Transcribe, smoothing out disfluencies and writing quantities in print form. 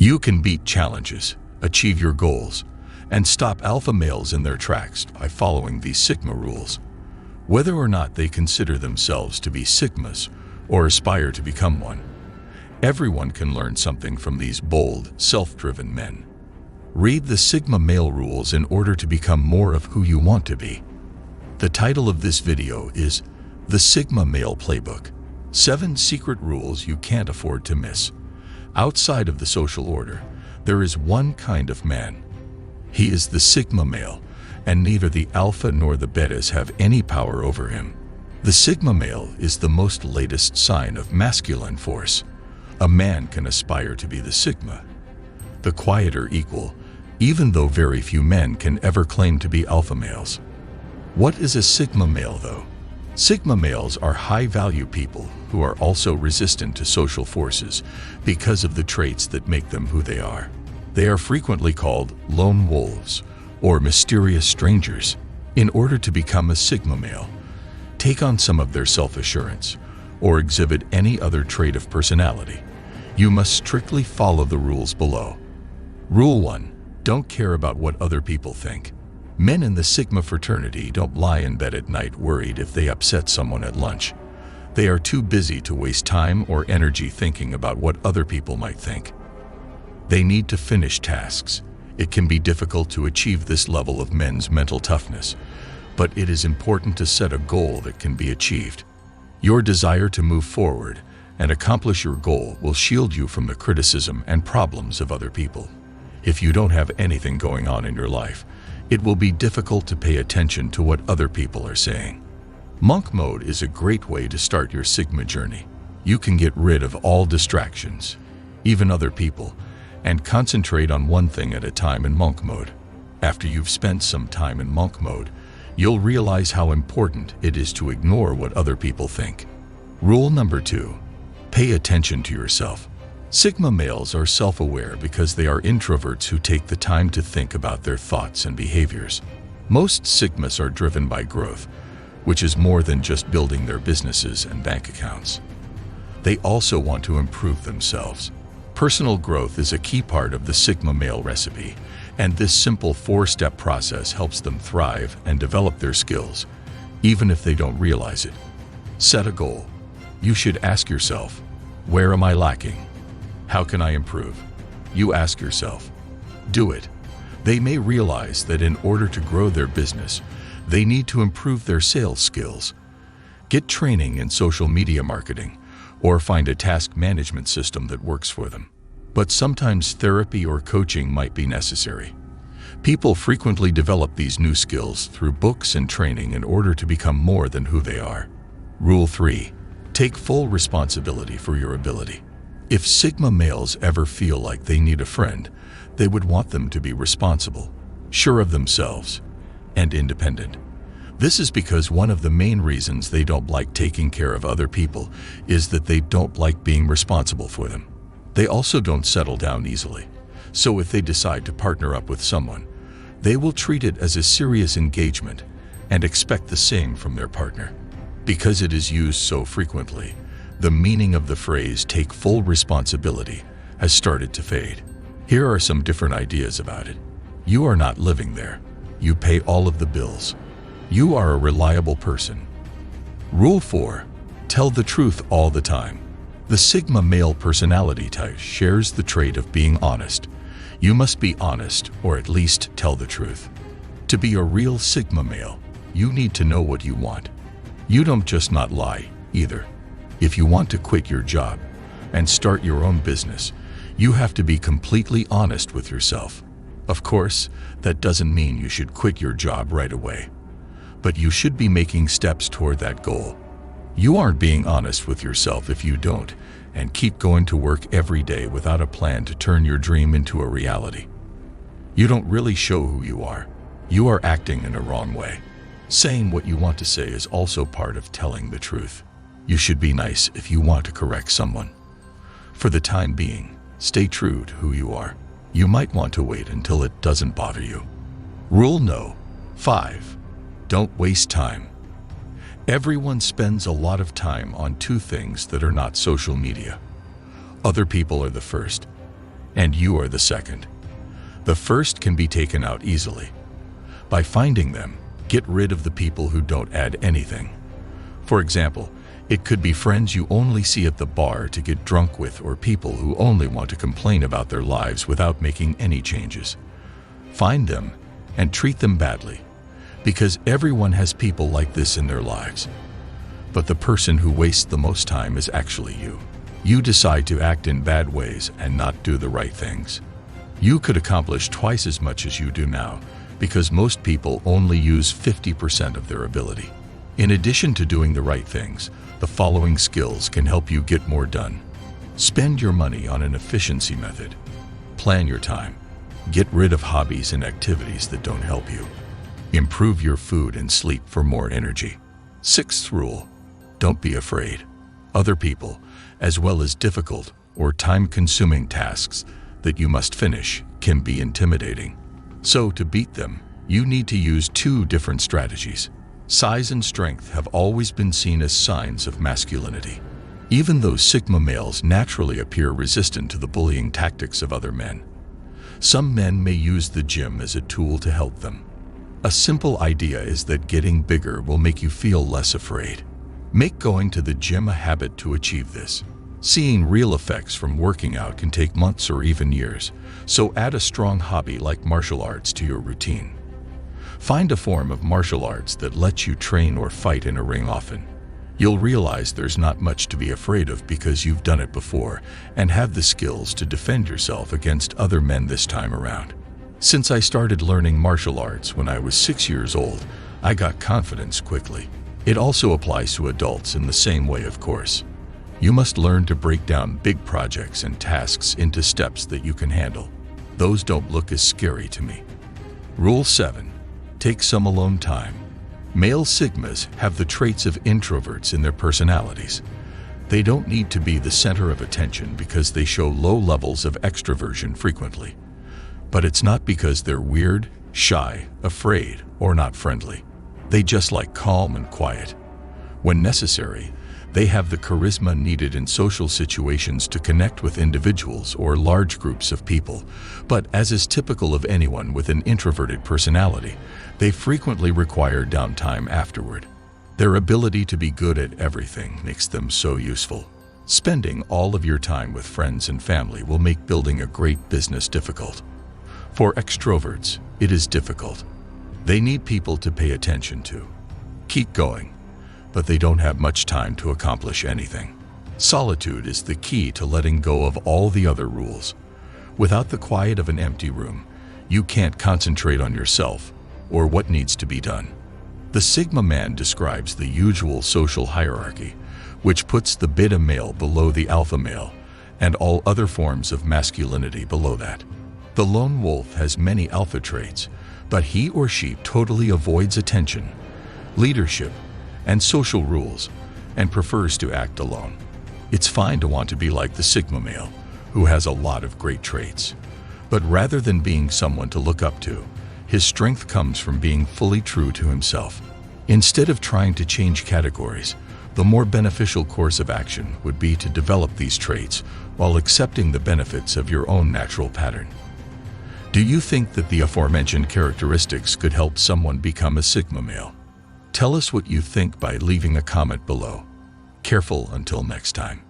You can beat challenges, achieve your goals, and stop alpha males in their tracks by following these Sigma rules. Whether or not they consider themselves to be Sigmas or aspire to become one, everyone can learn something from these bold, self-driven men. Read the Sigma male rules in order to become more of who you want to be. The title of this video is The Sigma Male Playbook: 7 Secret Rules You Can't Afford to Miss. Outside of the social order, there is one kind of man. He is the Sigma male, and neither the alpha nor the betas have any power over him. The Sigma male is the most latest sign of masculine force. A man can aspire to be the Sigma, the quieter equal, even though very few men can ever claim to be alpha males. What is a Sigma male, though? Sigma males are high-value people who are also resistant to social forces because of the traits that make them who they are. They are frequently called lone wolves or mysterious strangers. In order to become a Sigma male, take on some of their self-assurance, or exhibit any other trait of personality, you must strictly follow the rules below. Rule 1. Don't care about what other people think. Men in the Sigma fraternity don't lie in bed at night worried if they upset someone at lunch. They are too busy to waste time or energy thinking about what other people might think. They need to finish tasks. It can be difficult to achieve this level of men's mental toughness, but it is important to set a goal that can be achieved. Your desire to move forward and accomplish your goal will shield you from the criticism and problems of other people. If you don't have anything going on in your life, it will be difficult to pay attention to what other people are saying. Monk mode is a great way to start your Sigma journey. You can get rid of all distractions, even other people, and concentrate on one thing at a time in monk mode. After you've spent some time in monk mode, you'll realize how important it is to ignore what other people think. Rule number 2. Pay attention to yourself. Sigma males are self-aware because they are introverts who take the time to think about their thoughts and behaviors. Most Sigmas are driven by growth, which is more than just building their businesses and bank accounts. They also want to improve themselves. Personal growth is a key part of the Sigma male recipe, and this simple 4-step process helps them thrive and develop their skills, even if they don't realize it. Set a goal. You should ask yourself, where am I lacking? How can I improve? You ask yourself. Do it. They may realize that in order to grow their business, they need to improve their sales skills. Get training in social media marketing, or find a task management system that works for them. But sometimes therapy or coaching might be necessary. People frequently develop these new skills through books and training in order to become more than who they are. Rule 3. Take full responsibility for your ability. If Sigma males ever feel like they need a friend, they would want them to be responsible, sure of themselves, and independent. This is because one of the main reasons they don't like taking care of other people is that they don't like being responsible for them. They also don't settle down easily. So if they decide to partner up with someone, they will treat it as a serious engagement and expect the same from their partner. Because it is used so frequently, the meaning of the phrase "take full responsibility" has started to fade. Here are some different ideas about it. You are not living there. You pay all of the bills. You are a reliable person. Rule 4. Tell the truth all the time. The Sigma male personality type shares the trait of being honest. You must be honest, or at least tell the truth. To be a real Sigma male, you need to know what you want. You don't just not lie, either. If you want to quit your job and start your own business, you have to be completely honest with yourself. Of course, that doesn't mean you should quit your job right away, but you should be making steps toward that goal. You aren't being honest with yourself if you don't, and keep going to work every day without a plan to turn your dream into a reality. You don't really show who you are. You are acting in a wrong way. Saying what you want to say is also part of telling the truth. You should be nice if you want to correct someone. For the time being, stay true to who you are. You might want to wait until it doesn't bother you. Rule No. 5. Don't waste time. Everyone spends a lot of time on 2 things that are not social media. Other people are the first. and you are the second. The first can be taken out easily. By finding them, get rid of the people who don't add anything. For example, it could be friends you only see at the bar to get drunk with, or people who only want to complain about their lives without making any changes. Find them and treat them badly, because everyone has people like this in their lives. But the person who wastes the most time is actually you. You decide to act in bad ways and not do the right things. You could accomplish twice as much as you do now, because most people only use 50% of their ability. In addition to doing the right things, the following skills can help you get more done. Spend your money on an efficiency method. Plan your time. Get rid of hobbies and activities that don't help you. Improve your food and sleep for more energy. Sixth rule: don't be afraid. Other people, as well as difficult or time-consuming tasks that you must finish, can be intimidating. So to beat them, you need to use two different strategies. Size and strength have always been seen as signs of masculinity. Even though Sigma males naturally appear resistant to the bullying tactics of other men, some men may use the gym as a tool to help them. A simple idea is that getting bigger will make you feel less afraid. Make going to the gym a habit to achieve this. Seeing real effects from working out can take months or even years, so add a strong hobby like martial arts to your routine. Find a form of martial arts that lets you train or fight in a ring often. You'll realize there's not much to be afraid of because you've done it before and have the skills to defend yourself against other men this time around. Since I started learning martial arts when I was 6 years old, I got confidence quickly. It also applies to adults in the same way, of course. You must learn to break down big projects and tasks into steps that you can handle. Those don't look as scary to me. Rule 7. Take some alone time. Male Sigmas have the traits of introverts in their personalities. They don't need to be the center of attention because they show low levels of extroversion frequently. But it's not because they're weird, shy, afraid, or not friendly. They just like calm and quiet. When necessary, they have the charisma needed in social situations to connect with individuals or large groups of people. But as is typical of anyone with an introverted personality, they frequently require downtime afterward. Their ability to be good at everything makes them so useful. Spending all of your time with friends and family will make building a great business difficult. For extroverts, it is difficult. They need people to pay attention to. Keep going, but they don't have much time to accomplish anything. Solitude is the key to letting go of all the other rules. Without the quiet of an empty room, you can't concentrate on yourself or what needs to be done. The Sigma man describes the usual social hierarchy, which puts the beta male below the alpha male and all other forms of masculinity below that. The lone wolf has many alpha traits, but he or she totally avoids attention, leadership, and social rules, and prefers to act alone. It's fine to want to be like the Sigma male, who has a lot of great traits. But rather than being someone to look up to, his strength comes from being fully true to himself. Instead of trying to change categories, the more beneficial course of action would be to develop these traits while accepting the benefits of your own natural pattern. Do you think that the aforementioned characteristics could help someone become a Sigma male? Tell us what you think by leaving a comment below. Careful until next time.